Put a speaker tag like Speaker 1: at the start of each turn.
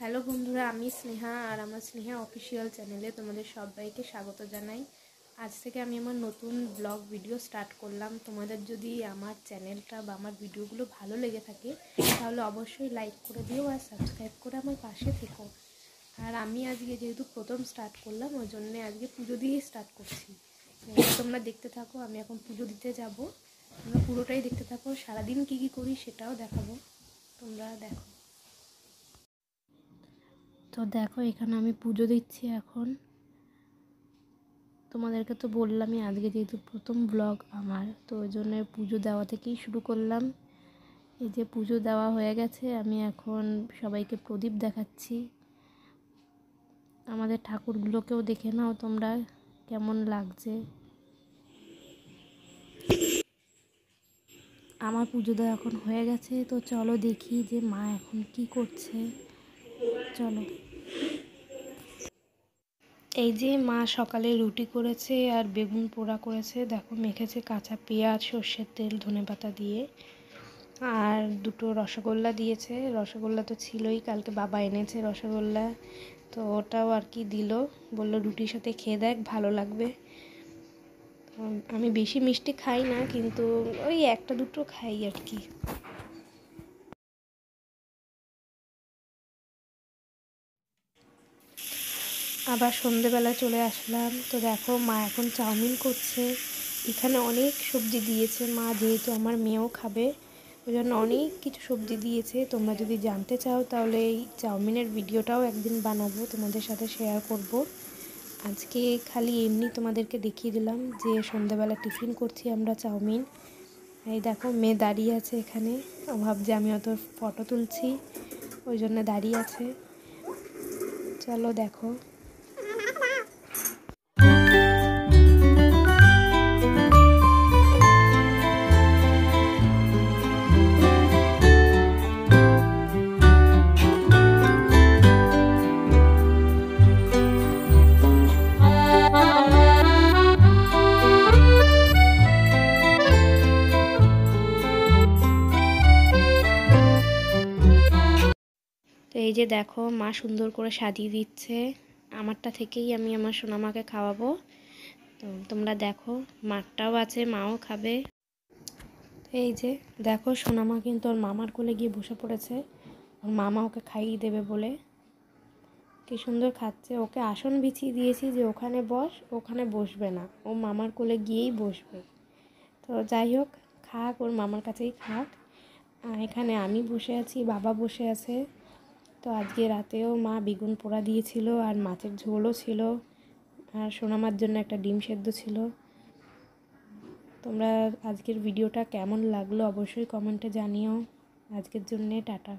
Speaker 1: Hello বন্ধুরা, আমি স্নেহা আর আমার স্নেহা অফিসিয়াল চ্যানেলে তোমাদের সবাইকে স্বাগত জানাই। আজ থেকে আমি আমার নতুন ব্লগ ভিডিও স্টার্ট করলাম। তোমাদের যদি আমার চ্যানেলটা বা আমার ভিডিওগুলো ভালো লেগে থাকে তাহলে অবশ্যই লাইক করে দিও আর সাবস্ক্রাইব করে আমার পাশে থেকো। আর আমি আজকে যেহেতু প্রথম স্টার্ট করলাম ওই জন্য আজকে পুজো দিয়েই স্টার্ট করছি। তোমরা দেখতে থাকো, আমি এখন পুজো দিতে যাব। তোমরা পুরোটাই দেখতে থাকো, সারাদিন কী কী করি সেটাও দেখাবো, তোমরা দেখো। তো দেখো, এখানে আমি পুজো দিচ্ছি এখন। তোমাদেরকে তো বললামই আজকে যেহেতু প্রথম ব্লগ আমার, তো ওই জন্য পুজো দেওয়া থেকেই শুরু করলাম। এই যে পুজো দেওয়া হয়ে গেছে, আমি এখন সবাইকে প্রদীপ দেখাচ্ছি। আমাদের ঠাকুরগুলোকেও দেখে নাও তোমরা কেমন লাগছে। আমার পুজো দেওয়া এখন হয়ে গেছে, তো চলো দেখি যে মা এখন কি করছে। চলো। এই যে মা সকালে রুটি করেছে আর বেগুন পোড়া করেছে, দেখো মেখেছে কাঁচা পেঁয়াজ, সর্ষের তেল, ধনেপাতা দিয়ে। আর দুটো রসগোল্লা দিয়েছে। রসগোল্লা তো ছিলই, কালকে বাবা এনেছে রসগোল্লা, তো ওটাও আর কি দিল, বললো রুটির সাথে খেয়ে দেখ ভালো লাগবে। আমি বেশি মিষ্টি খাই না, কিন্তু ওই একটা দুটো খাই আর কি। আবার সন্ধেবেলা চলে আসলাম, তো দেখো মা এখন চাউমিন করছে। এখানে অনেক সবজি দিয়েছে মা, যেহেতু আমার মেয়েও খাবে ওই জন্য অনেক কিছু সবজি দিয়েছে। তোমরা যদি জানতে চাও তাহলে এই চাউমিনের ভিডিওটাও একদিন বানাবো, তোমাদের সাথে শেয়ার করব। আজকে খালি এমনি তোমাদেরকে দেখিয়ে দিলাম যে সন্ধেবেলা টিফিন করছি আমরা চাউমিন। এই দেখো মেয়ে দাঁড়িয়ে আছে এখানে, ভাবছে আমি অত ফটো তুলছি ওই জন্য দাঁড়িয়ে আছে। চলো দেখো। তো এই যে দেখো মা সুন্দর করে সাজিয়ে দিচ্ছে। আমারটা থেকেই আমি আমার সোনামাকে খাওয়াবো, তো তোমরা দেখো। মারটাও আছে, মাও খাবে। এই যে দেখো সোনামা কিন্তু ওর মামার কোলে গিয়ে বসে পড়েছে, ওর মামা ওকে খাইয়ে দেবে বলে। কি সুন্দর খাচ্ছে। ওকে আসন বিছিয়ে দিয়েছি যে ওখানে বস, ওখানে বসবে না, ও মামার কোলে গিয়েই বসবে। তো যাই হোক, খাক, ওর মামার কাছেই খাক। এখানে আমি বসে আছি, বাবা বসে আছে। তো আজকে রাতেও মা বেগুন পোড়া দিয়েছিল আর মাছের ঝোলও ছিল, আর সোনামার জন্য একটা ডিম সেদ্ধ ছিল। তোমরা আজকের ভিডিওটা কেমন লাগলো অবশ্যই কমেন্টে জানিও। আজকের জন্যে টাটা।